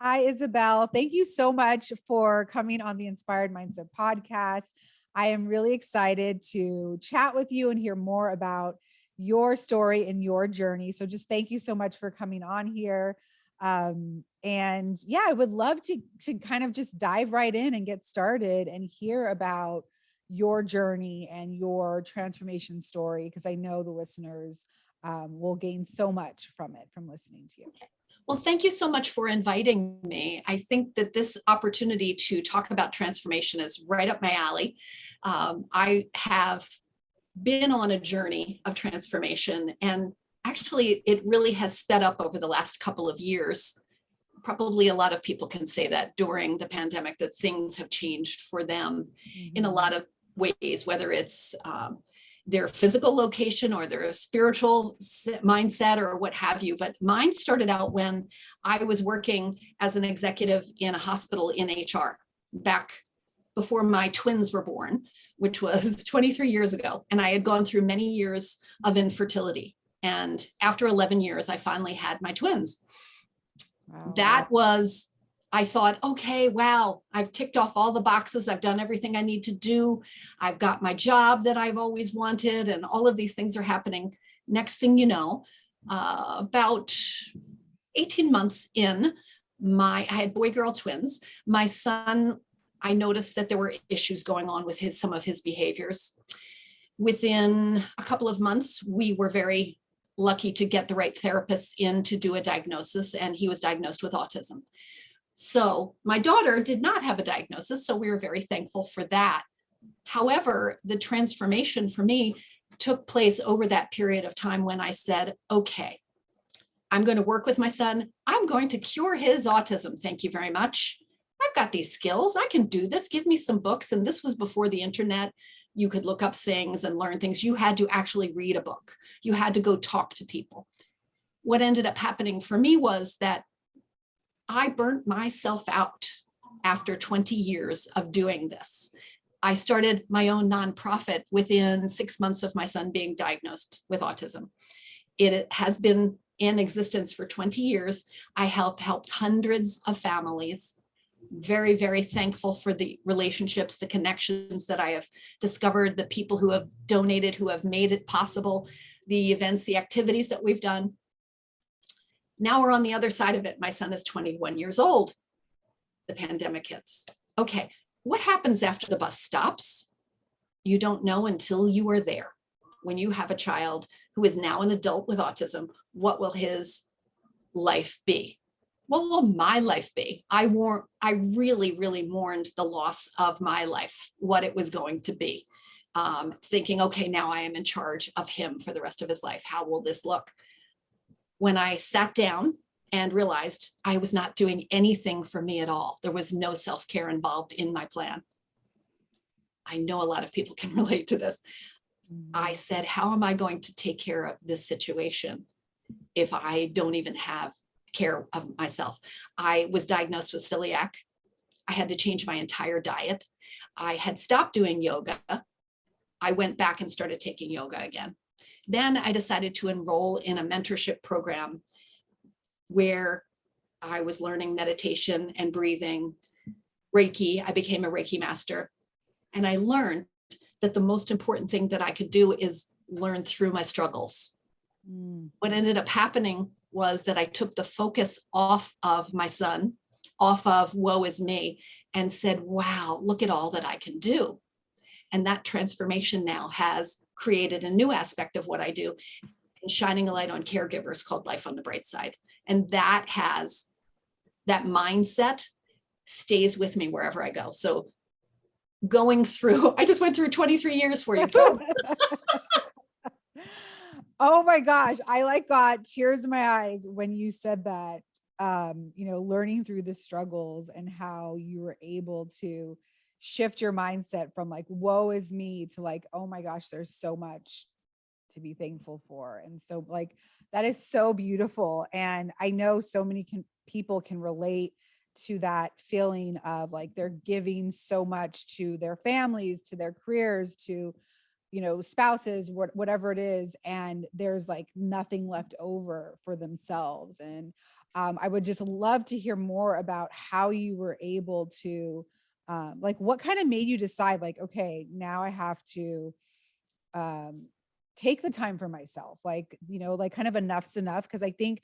Hi, Isabelle. Thank you so much for coming on the Inspired Mindset podcast. I am really excited to chat with you and hear more about your story and your journey. So just thank you so much for coming on here. And yeah, I would love to kind of just dive right in and get started and hear about your journey and your transformation story, because I know the listeners will gain so much from it, from listening to you. Well, thank you so much for inviting me. I think that this opportunity to talk about transformation is right up my alley. I have been on a journey of transformation, and actually, it really has sped up over the last couple of years. Probably a lot of people can say that during the pandemic, that things have changed for them in a lot of ways, whether it's their physical location or their spiritual mindset or what have you. But mine started out when I was working as an executive in a hospital in HR back before my twins were born, which was 23 years ago. And I had gone through many years of infertility. And after 11 years, I finally had my twins. Wow. That was, I thought, okay, wow, I've ticked off all the boxes. I've done everything I need to do. I've got my job that I've always wanted, and all of these things are happening. Next thing you know, about 18 months in, I had boy-girl twins. My son, I noticed that there were issues going on with some of his behaviors. Within a couple of months, we were very lucky to get the right therapists in to do a diagnosis, and he was diagnosed with autism. So my daughter did not have a diagnosis, so we were very thankful for that. However, the transformation for me took place over that period of time when I said, okay, I'm going to work with my son. I'm going to cure his autism. Thank you very much. I've got these skills. I can do this. Give me some books. And this was before the internet. You could look up things and learn things. You had to actually read a book. You had to go talk to people. What ended up happening for me was that I burnt myself out after 20 years of doing this. I started my own nonprofit within 6 months of my son being diagnosed with autism. It has been in existence for 20 years. I have helped hundreds of families. Very, very thankful for the relationships, the connections that I have discovered, the people who have donated, who have made it possible, the events, the activities that we've done. Now we're on the other side of it. My son is 21 years old. The pandemic hits. Okay, what happens after the bus stops? You don't know until you are there. When you have a child who is now an adult with autism, what will his life be? What will my life be? I really, really mourned the loss of my life, what it was going to be. Thinking, okay, now I am in charge of him for the rest of his life. How will this look? When I sat down and realized I was not doing anything for me at all, there was no self-care involved in my plan. I know a lot of people can relate to this. I said, how am I going to take care of this situation if I don't even have care of myself? I was diagnosed with celiac. I had to change my entire diet. I had stopped doing yoga. I went back and started taking yoga again. Then I decided to enroll in a mentorship program where I was learning meditation and breathing, Reiki. I became a Reiki master. And I learned that the most important thing that I could do is learn through my struggles. What ended up happening was that I took the focus off of my son, off of woe is me, and said, wow, look at all that I can do. And that transformation now has created a new aspect of what I do, and shining a light on caregivers, called Life on the Bright Side. And that mindset stays with me wherever I go. So going through, I just went through 23 years for you. Oh my gosh. I got tears in my eyes when you said that, learning through the struggles and how you were able to shift your mindset from like, woe is me, to like, oh my gosh, there's so much to be thankful for. And so like, that is so beautiful. And I know so many people can relate to that feeling of like, they're giving so much to their families, to their careers, to spouses, whatever it is, and there's like nothing left over for themselves. And I would just love to hear more about how you were able to, like, what kind of made you decide, like, okay, now I have to um, take the time for myself, like, like kind of enough's enough. Cause I think,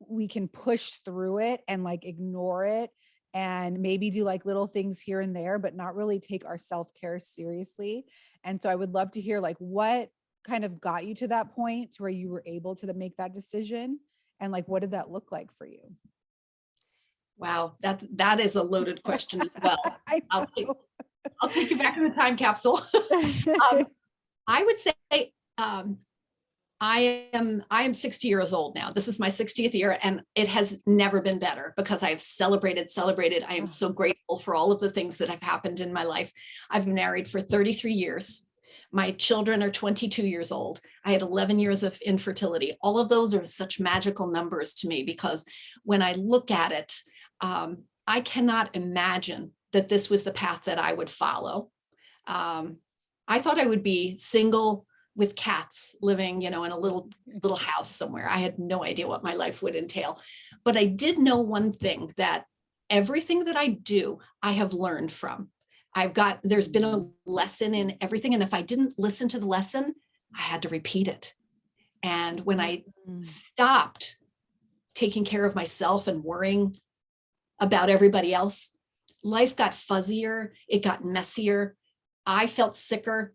we can push through it and like ignore it and maybe do like little things here and there, but not really take our self-care seriously. And so I would love to hear like what kind of got you to that point to where you were able to make that decision. And like, what did that look like for you? Wow, that is a loaded question as well. I I'll take, know. I'll take you back in the time capsule. um, I would say I am 60 years old now. This is my 60th year, and it has never been better because I've celebrated. I am so grateful for all of the things that have happened in my life. I've been married for 33 years. My children are 22 years old. I had 11 years of infertility. All of those are such magical numbers to me because when I look at it, I cannot imagine that this was the path that I would follow. I thought I would be single with cats living, in a little house somewhere. I had no idea what my life would entail, but I did know one thing, that everything that I do, I have learned from. There's been a lesson in everything. And if I didn't listen to the lesson, I had to repeat it. And when I stopped taking care of myself and worrying about everybody else, life got fuzzier. It got messier. I felt sicker.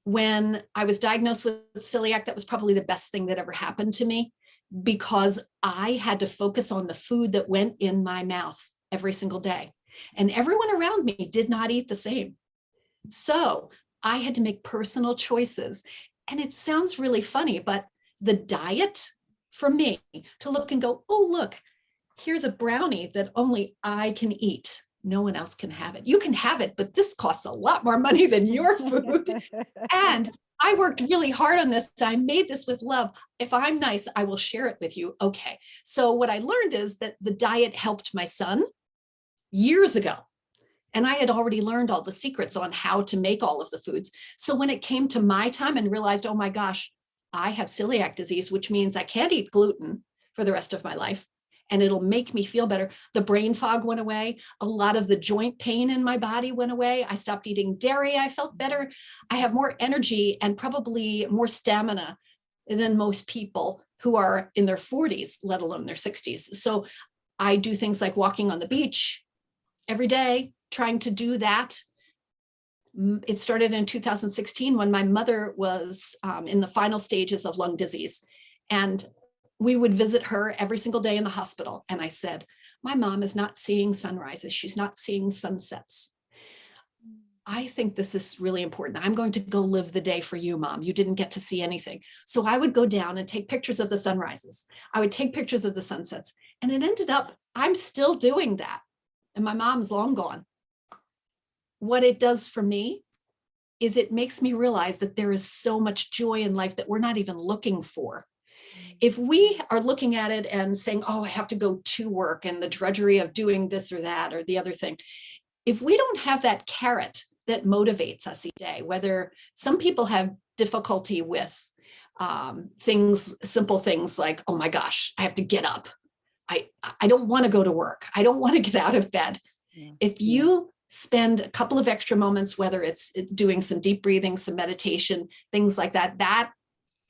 When I was diagnosed with celiac, that was probably the best thing that ever happened to me because I had to focus on the food that went in my mouth every single day. And everyone around me did not eat the same. So I had to make personal choices. And it sounds really funny, but the diet for me to look and go, oh, look, here's a brownie that only I can eat. No one else can have it. You can have it, but this costs a lot more money than your food. And I worked really hard on this. I made this with love. If I'm nice, I will share it with you. Okay. So what I learned is that the diet helped my son years ago. And I had already learned all the secrets on how to make all of the foods. So when it came to my time and realized, oh my gosh, I have celiac disease, which means I can't eat gluten for the rest of my life. And it'll make me feel better. The brain fog went away. A lot of the joint pain in my body went away. I stopped eating dairy. I felt better. I have more energy and probably more stamina than most people who are in their 40s, let alone their 60s. So I do things like walking on the beach every day, trying to do that. It started in 2016 when my mother was in the final stages of lung disease. And we would visit her every single day in the hospital. And I said, my mom is not seeing sunrises. She's not seeing sunsets. I think this is really important. I'm going to go live the day for you, Mom. You didn't get to see anything. So I would go down and take pictures of the sunrises. I would take pictures of the sunsets. And it ended up, I'm still doing that. And my mom's long gone. What it does for me is it makes me realize that there is so much joy in life that we're not even looking for. If we are looking at it and saying, oh, I have to go to work and the drudgery of doing this or that or the other thing, if we don't have that carrot that motivates us each day, whether some people have difficulty with simple things like, oh my gosh, I have to get up. I don't want to go to work. I don't want to get out of bed. Yeah. If you spend a couple of extra moments, whether it's doing some deep breathing, some meditation, things like that, that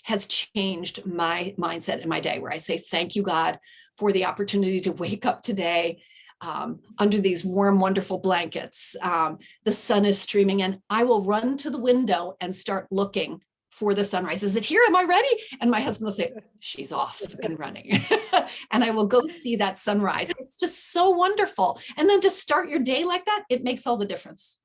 has changed my mindset in my day, where I say, thank you, God, for the opportunity to wake up today under these warm, wonderful blankets. The sun is streaming in. I will run to the window and start looking for the sunrise. Is it here? Am I ready? And my husband will say, she's off and running. And I will go see that sunrise. It's just so wonderful. And then just start your day like that. It makes all the difference.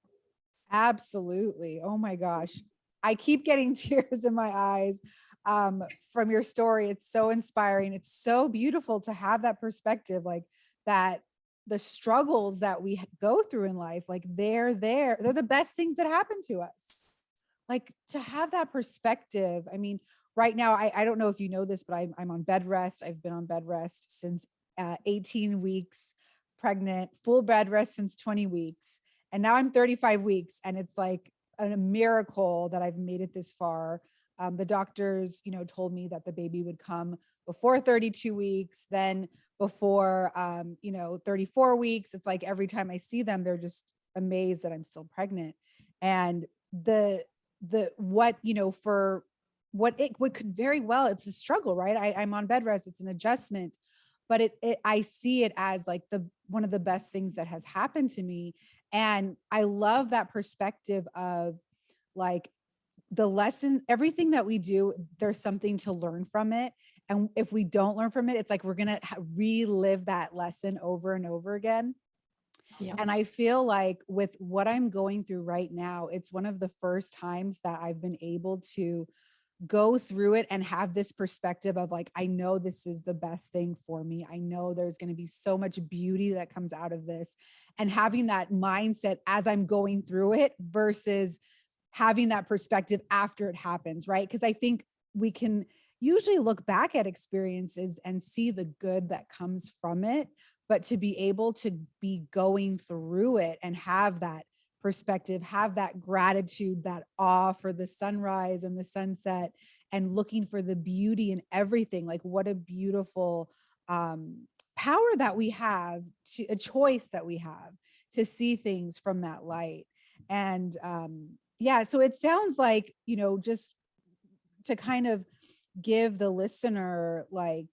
Absolutely. Oh my gosh. I keep getting tears in my eyes from your story. It's so inspiring. It's so beautiful to have that perspective, like that the struggles that we go through in life, like they're the best things that happen to us. Like to have that perspective. I mean, right now, I don't know if you know this, but I'm on bed rest. I've been on bed rest since 18 weeks pregnant, full bed rest since 20 weeks. And now I'm 35 weeks. And it's like, a miracle that I've made it this far. The doctors, told me that the baby would come before 32 weeks, then before, 34 weeks. It's like every time I see them, they're just amazed that I'm still pregnant. And what, for what could very well, it's a struggle, right? I'm on bed rest. It's an adjustment, but I see it as like one of the best things that has happened to me. And I love that perspective of like the lesson, everything that we do, there's something to learn from it. And if we don't learn from it, it's like we're going to relive that lesson over and over again. Yeah. And I feel like with what I'm going through right now, it's one of the first times that I've been able to go through it and have this perspective of like, I know this is the best thing for me. I know there's going to be so much beauty that comes out of this, and having that mindset as I'm going through it versus having that perspective after it happens, right? Because I think we can usually look back at experiences and see the good that comes from it, but to be able to be going through it and have that perspective, have that gratitude, that awe for the sunrise and the sunset, and looking for the beauty in everything. Like what a beautiful power that we have, to a choice that we have to see things from that light. And yeah, so it sounds like, just to kind of give the listener like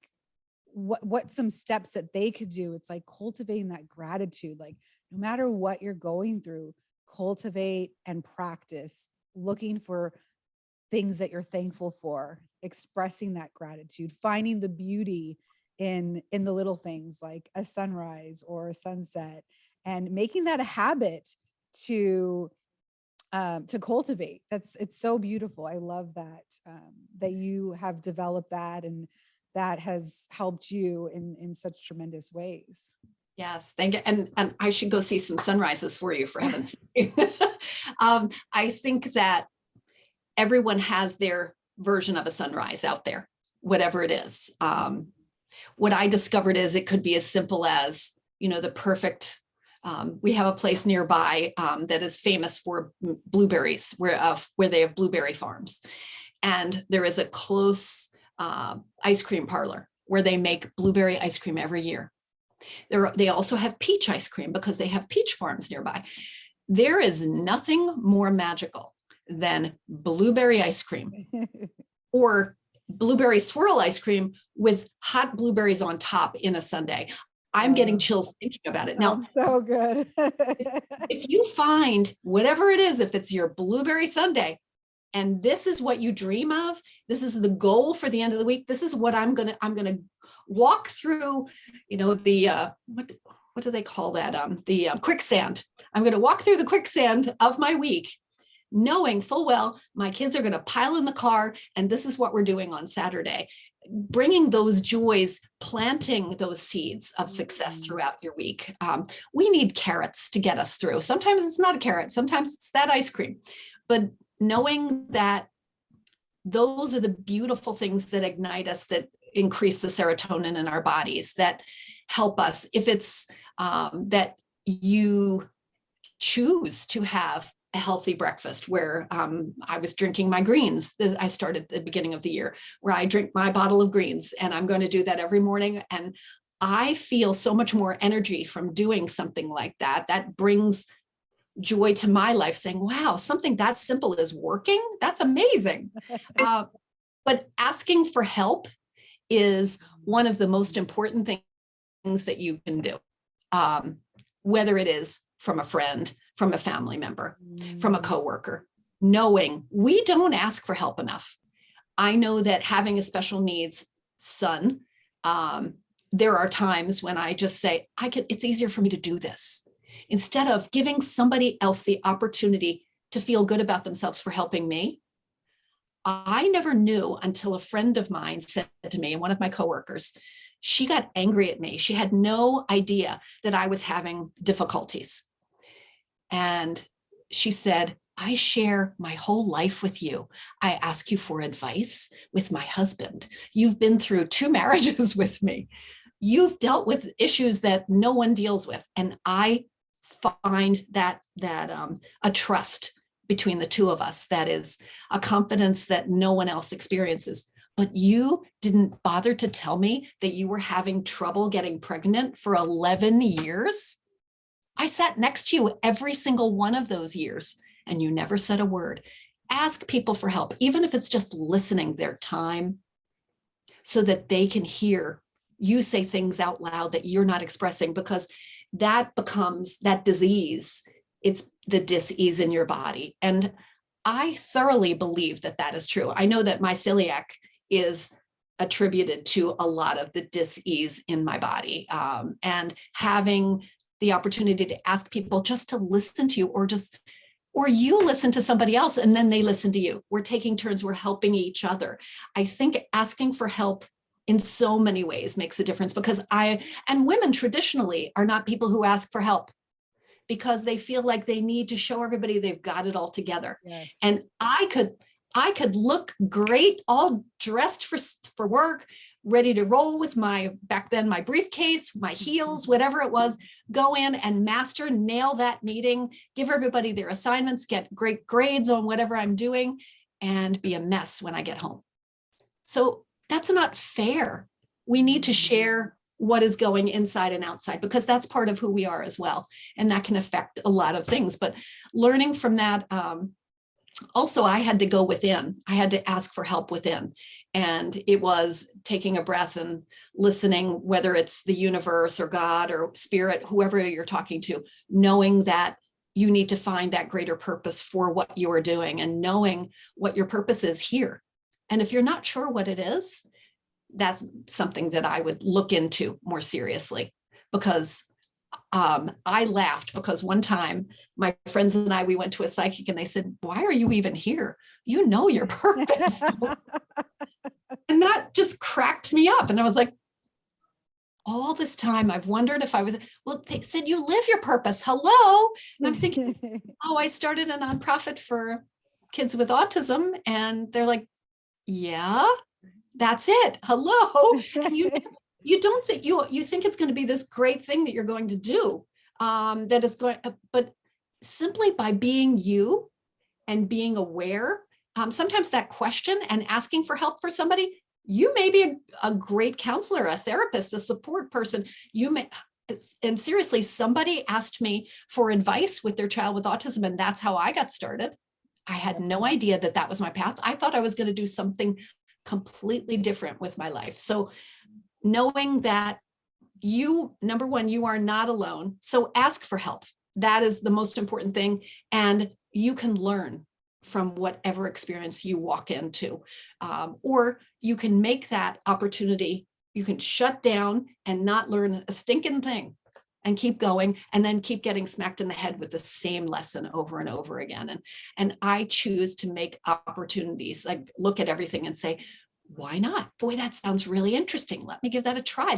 what some steps that they could do. It's like cultivating that gratitude, like no matter what you're going through, cultivate and practice looking for things that you're thankful for, expressing that gratitude, finding the beauty in the little things like a sunrise or a sunset, and making that a habit to cultivate. It's so beautiful. I love that that you have developed that, and that has helped you in such tremendous ways. Yes, thank you. And I should go see some sunrises for you, for heaven's sake. I think that everyone has their version of a sunrise out there, whatever it is. What I discovered is it could be as simple as, the perfect, we have a place nearby that is famous for blueberries, where they have blueberry farms. And there is a close ice cream parlor where they make blueberry ice cream every year. They also have peach ice cream because they have peach farms nearby. There is nothing more magical than blueberry ice cream or blueberry swirl ice cream with hot blueberries on top in a sundae. I'm getting chills thinking about it. Now, so good. if you find whatever it is, if it's your blueberry sundae, and this is what you dream of, this is the goal for the end of the week, this is what I'm gonna walk through, the what do they call that? The quicksand. I'm gonna walk through the quicksand of my week, knowing full well my kids are gonna pile in the car, and this is what we're doing on Saturday. Bringing those joys, planting those seeds of success throughout your week. We need carrots to get us through. Sometimes it's not a carrot, sometimes it's that ice cream. But knowing that those are the beautiful things that ignite us, that increase the serotonin in our bodies, that help us. If it's that you choose to have a healthy breakfast, where I was drinking my greens. I started at the beginning of the year, where I drink my bottle of greens, and I'm going to do that every morning. And I feel so much more energy from doing something like that. That brings joy to my life, saying, wow, something that simple is working. That's amazing. But asking for help is one of the most important things that you can do. Whether it is from a friend, from a family member, from a coworker, knowing we don't ask for help enough. I know that having a special needs son, there are times when I just say, it's easier for me to do this, instead of giving somebody else the opportunity to feel good about themselves for helping me. I never knew until a friend of mine said to me, and one of my coworkers, she got angry at me. She had no idea that I was having difficulties. And she said, I share my whole life with you. I ask you for advice with my husband. You've been through 2 marriages with me. You've dealt with issues that no one deals with. And I find that a trust between the two of us. That is a confidence that no one else experiences. But you didn't bother to tell me that you were having trouble getting pregnant for 11 years. I sat next to you every single one of those years, and you never said a word. Ask people for help, even if it's just listening their time, so that they can hear you say things out loud that you're not expressing, because that becomes that disease. It's the dis-ease in your body. And I thoroughly believe that that is true. I know that my celiac is attributed to a lot of the dis-ease in my body. And having the opportunity to ask people just to listen to you, or you listen to somebody else and then they listen to you. We're taking turns, we're helping each other. I think asking for help in so many ways makes a difference, because and women traditionally are not people who ask for help because they feel like they need to show everybody they've got it all together. Yes. And I could look great, all dressed for work, ready to roll with back then, my briefcase, my heels, whatever it was, go in and nail that meeting, give everybody their assignments, get great grades on whatever I'm doing, and be a mess when I get home. So that's not fair. We need to share what is going inside and outside, because that's part of who we are as well. And that can affect a lot of things. But learning from that, also, I had to go within. I had to ask for help within. And it was taking a breath and listening, whether it's the universe or God or spirit, whoever you're talking to, knowing that you need to find that greater purpose for what you are doing, and knowing what your purpose is here. And if you're not sure what it is, that's something that I would look into more seriously, because I laughed because one time my friends and we went to a psychic and they said, "Why are you even here? You know your purpose." And that just cracked me up. And I was like, all this time I've wondered if I was, well, they said, you live your purpose. Hello. And I'm thinking, oh, I started a nonprofit for kids with autism. And they're like, yeah, that's it. Hello. And you don't think you think it's going to be this great thing that you're going to do, that is going, but simply by being you and being aware, sometimes that question and asking for help for somebody, you may be a great counselor, a therapist, a support person. You may, and seriously, somebody asked me for advice with their child with autism, and that's how I got started. I had no idea that that was my path. I thought I was going to do something completely different with my life. So knowing that number one, you are not alone. So ask for help. That is the most important thing. And you can learn from whatever experience you walk into, or you can make that opportunity. You can shut down and not learn a stinking thing and keep going, and then keep getting smacked in the head with the same lesson over and over again. And I choose to make opportunities, like look at everything and say, why not? Boy, that sounds really interesting. Let me give that a try.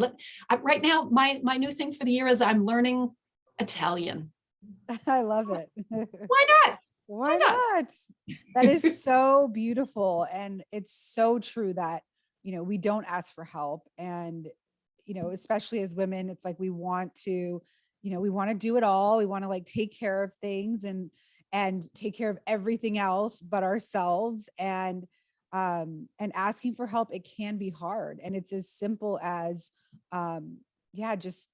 Right now, my new thing for the year is I'm learning Italian. I love it. Why not? Why not? That is so beautiful. And it's so true that, we don't ask for help. And, especially as women, it's like we want to do it all. We want to like take care of things and take care of everything else but ourselves. And asking for help, it can be hard. And it's as simple as, just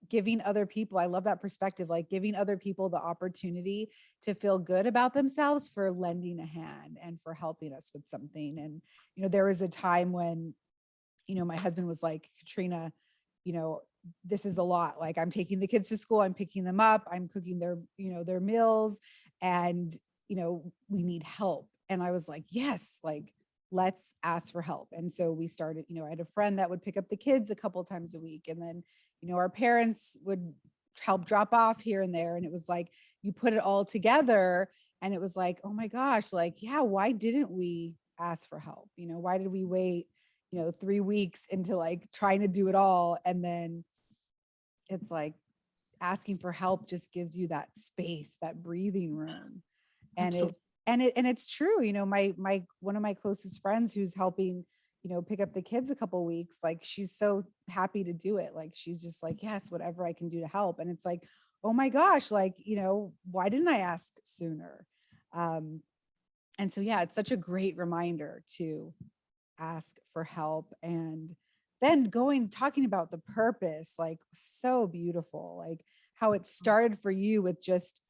giving other people, I love that perspective, like giving other people the opportunity to feel good about themselves for lending a hand and for helping us with something. And, there was a time when, my husband was like, Katrina, this is a lot. Like, I'm taking the kids to school, I'm picking them up, I'm cooking their meals, and, we need help. And I was like, yes, like, let's ask for help. And so we started, I had a friend that would pick up the kids a couple of times a week. And then, our parents would help drop off here and there. And it was like, you put it all together and it was like, oh my gosh, like, yeah, why didn't we ask for help? Why did we wait, 3 weeks into like trying to do it all? And then it's like asking for help just gives you that space, that breathing room. And Absolutely. It's true. My one of my closest friends who's helping, pick up the kids a couple of weeks, like she's so happy to do it. Like, she's just like, yes, whatever I can do to help. And it's like, oh my gosh, like, why didn't I ask sooner? And so, yeah, it's such a great reminder to ask for help. And then talking about the purpose, like so beautiful, like how it started for you with just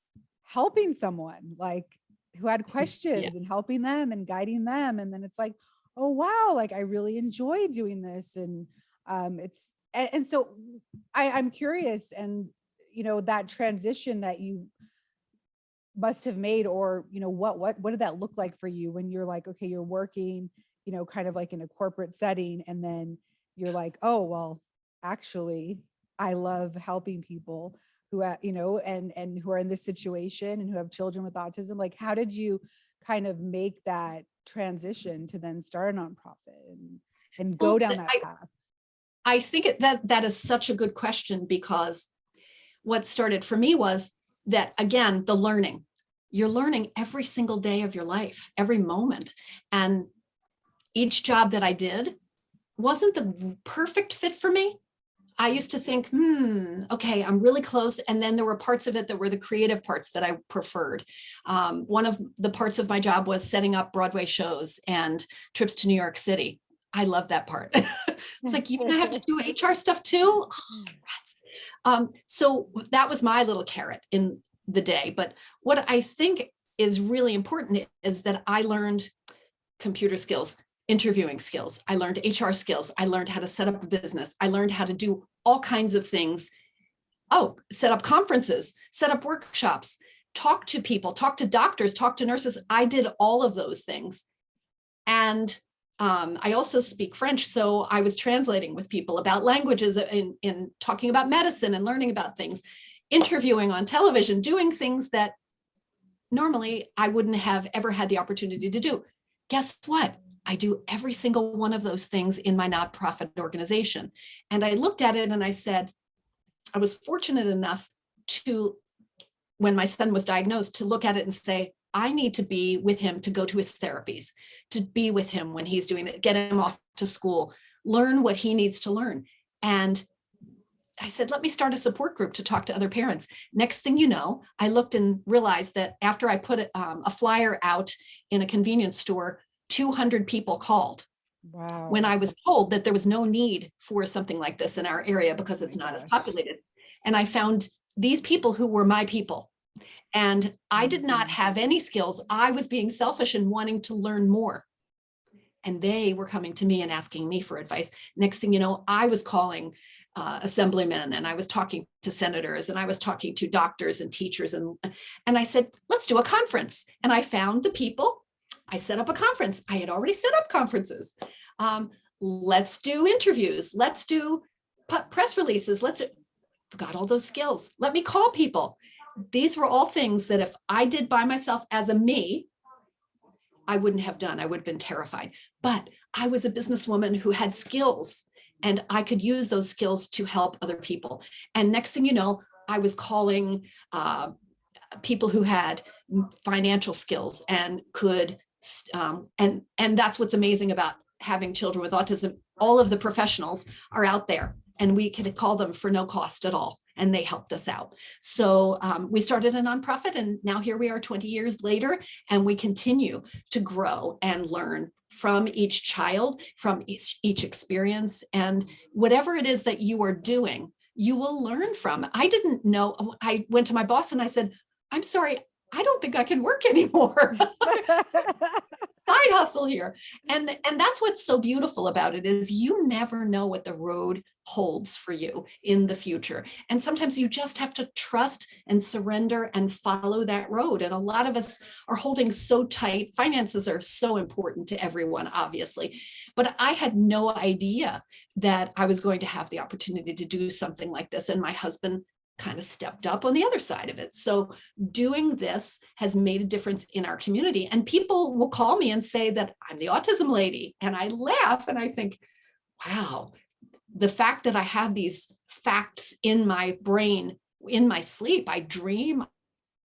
helping someone like who had Yeah. questions and helping them and guiding them. And then it's like, oh, wow, like I really enjoy doing this. And and so I'm curious, and that transition that you must have made, or what did that look like for you when you're like, okay, you're working kind of like in a corporate setting, and then you're like, oh well, actually I love helping people who and who are in this situation and who have children with autism. Like, how did you kind of make that transition to then start a nonprofit and go Well, down that path? I think that is such a good question, because what started for me was that, again, the learning. You're learning every single day of your life, every moment. And each job that I did wasn't the perfect fit for me. I used to think, okay, I'm really close. And then there were parts of it that were the creative parts that I preferred. One of the parts of my job was setting up Broadway shows and trips to New York City. I love that part. It's like, you have to do HR stuff too. So that was my little carrot in the day. But what I think is really important is that I learned computer skills, interviewing skills. I learned HR skills. I learned how to set up a business. I learned how to do all kinds of things. Oh, set up conferences, set up workshops, talk to people, talk to doctors, talk to nurses. I did all of those things. And I also speak French, so I was translating with people about languages in talking about medicine and learning about things, interviewing on television, doing things that normally I wouldn't have ever had the opportunity to do. Guess what? I do every single one of those things in my nonprofit organization. And I looked at it and I said, I was fortunate enough to, when my son was diagnosed, to look at it and say, I need to be with him to go to his therapies, to be with him when he's doing it, get him off to school, learn what he needs to learn. And I said, let me start a support group to talk to other parents. Next thing you know, I looked and realized that after I put a flyer out in a convenience store, 200 people called. Wow. When I was told that there was no need for something like this in our area because it's not as populated. And I found these people who were my people. And I did not have any skills. I was being selfish and wanting to learn more. And they were coming to me and asking me for advice. Next thing you know, I was calling assemblymen, and I was talking to senators, and I was talking to doctors and teachers. And I said, let's do a conference. And I found the people. I set up a conference. I had already set up conferences. Let's do interviews. Let's do press releases. Got all those skills. Let me call people. These were all things that if I did by myself as a me, I wouldn't have done. I would have been terrified. But I was a businesswoman who had skills, and I could use those skills to help other people. And next thing you know, I was calling people who had financial skills and could, and that's what's amazing about having children with autism. All of the professionals are out there, and we could call them for no cost at all. And they helped us out. So we started a nonprofit, and now here we are 20 years later, and we continue to grow and learn from each child, from each experience, and whatever it is that you are doing, you will learn from. I didn't know. I went to my boss and I said, I'm sorry, I don't think I can work anymore. Side hustle here. And that's what's so beautiful about it, is you never know what the road holds for you in the future. And sometimes you just have to trust and surrender and follow that road. And a lot of us are holding so tight. Finances are so important to everyone, obviously. But I had no idea that I was going to have the opportunity to do something like this. And my husband kind of stepped up on the other side of it. So doing this has made a difference in our community. And people will call me and say that I'm the autism lady. And I laugh and I think, wow, the fact that I have these facts in my brain, in my sleep, I dream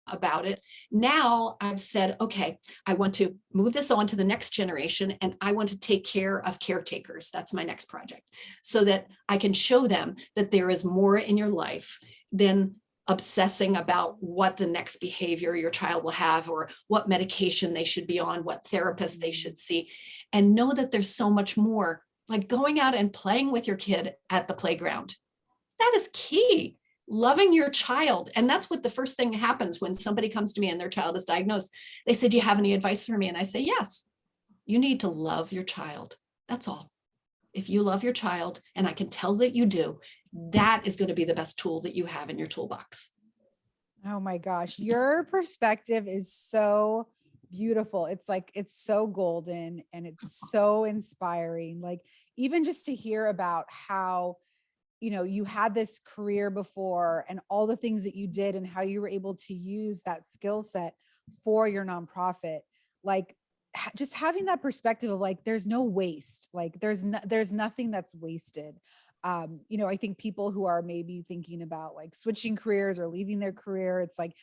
about it. Now I've said, okay, I want to move this on to the next generation, and I want to take care of caretakers. That's my next project, so that I can show them that there is more in your life than obsessing about what the next behavior your child will have, or what medication they should be on, what therapist they should see, and know that there's so much more, like going out and playing with your kid at the playground. That is key. Loving your child. And that's what the first thing happens when somebody comes to me and their child is diagnosed. They say, do you have any advice for me? And I say, yes, you need to love your child. That's all. If you love your child, and I can tell that you do, that is going to be the best tool that you have in your toolbox. Oh my gosh, your perspective is so beautiful. It's like, it's so golden and it's so inspiring. Like, even just to hear about how, you had this career before and all the things that you did and how you were able to use that skill set for your nonprofit. Like, just having that perspective of like, there's no waste, like there's nothing that's wasted. I think people who are maybe thinking about like switching careers or leaving their career, it's like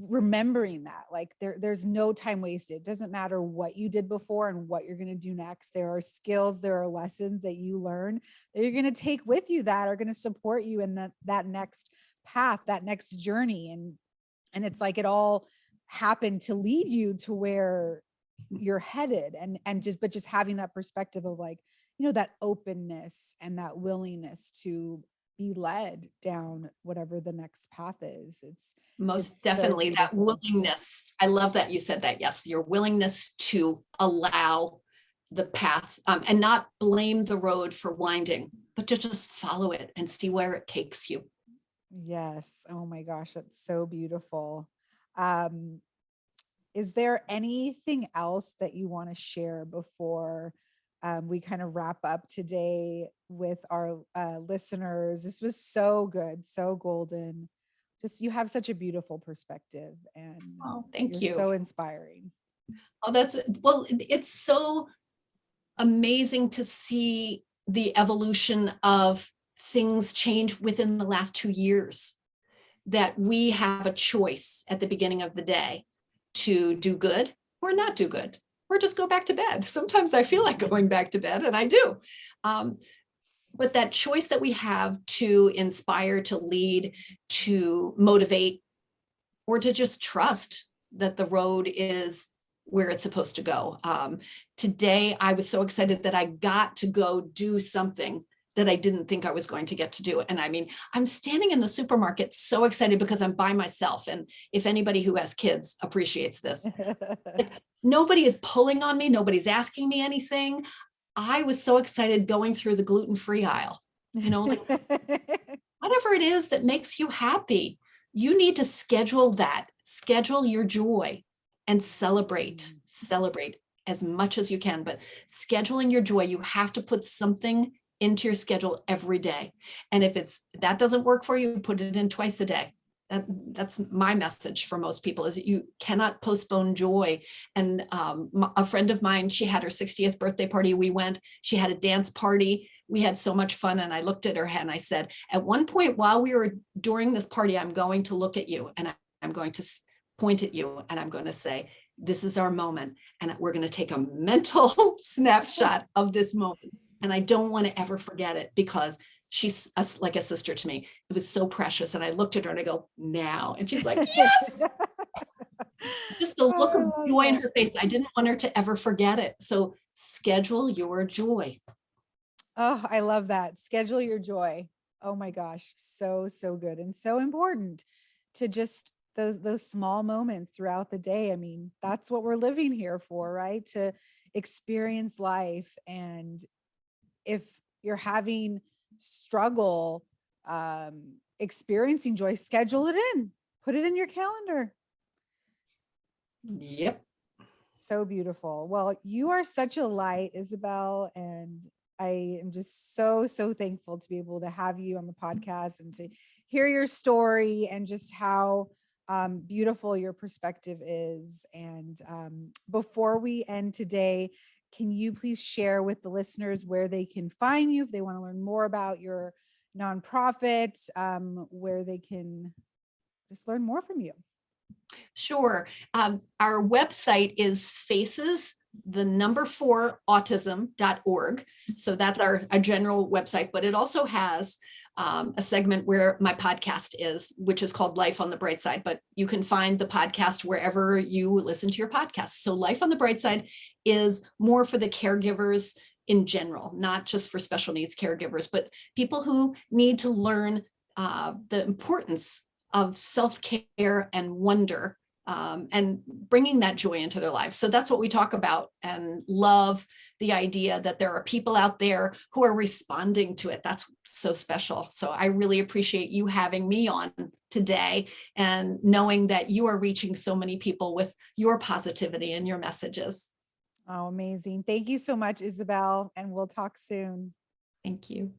remembering that like there's no time wasted. It doesn't matter what you did before and what you're going to do next. There are skills, there are lessons that you learn that you're going to take with you that are going to support you in that next path, that next journey. And it's like it all happened to lead you to where you're headed, but just having that perspective of like, that openness and that willingness to be led down whatever the next path is. It's Most so definitely that beautiful. willingness. I love that you said that. Yes, your willingness to allow the path, and not blame the road for winding, but to just follow it and see where it takes you. Yes. Oh my gosh, that's so beautiful. Um, is there anything else that you want to share before we kind of wrap up today with our listeners? This was so good, so golden. Just, you have such a beautiful perspective and Oh, thank you're you. so inspiring. Oh, it's so amazing to see the evolution of things change within the last 2 years, that we have a choice at the beginning of the day to do good or not do good, or just go back to bed. Sometimes I feel like going back to bed, and I do. But that choice that we have to inspire, to lead, to motivate, or to just trust that the road is where it's supposed to go. Today, I was so excited that I got to go do something that I didn't think I was going to get to do. And I mean, I'm standing in the supermarket so excited because I'm by myself. And if anybody who has kids appreciates this, nobody is pulling on me. Nobody's asking me anything. I was so excited going through the gluten-free aisle, like, whatever it is that makes you happy, you need to schedule that, schedule your joy, and celebrate as much as you can. But scheduling your joy, you have to put something into your schedule every day. And if that doesn't work for you, put it in twice a day. That's my message for most people, is that you cannot postpone joy. And a friend of mine, she had her 60th birthday party. We went, she had a dance party. We had so much fun. And I looked at her and I said, at one point while we were during this party, I'm going to look at you and I'm going to point at you and I'm going to say, this is our moment. And we're going to take a mental snapshot of this moment. And I don't want to ever forget it, because she's like a sister to me. It was so precious. And I looked at her and I go, now. And she's like, yes. Just the look of joy in her face. I didn't want her to ever forget it. So schedule your joy. Oh, I love that. Schedule your joy. Oh my gosh. So, so good. And so important to just those small moments throughout the day. I mean, that's what we're living here for, right? To experience life. And if you're having struggle experiencing joy, schedule it in, put it in your calendar. Yep. So beautiful. Well, you are such a light, Isabelle, and I am just so, so thankful to be able to have you on the podcast and to hear your story and just how beautiful your perspective is. And before we end today, can you please share with the listeners where they can find you if they want to learn more about your nonprofit, where they can just learn more from you? Sure. Our website is faces4autism.org. So that's our general website, but it also has a segment where my podcast is, which is called Life on the Bright Side, but you can find the podcast wherever you listen to your podcast. So Life on the Bright Side is more for the caregivers in general, not just for special needs caregivers, but people who need to learn the importance of self-care and wonder, and bringing that joy into their lives. So that's what we talk about, and love the idea that there are people out there who are responding to it. That's so special. So I really appreciate you having me on today, and knowing that you are reaching so many people with your positivity and your messages. Oh, amazing. Thank you so much, Isabel, and we'll talk soon. Thank you.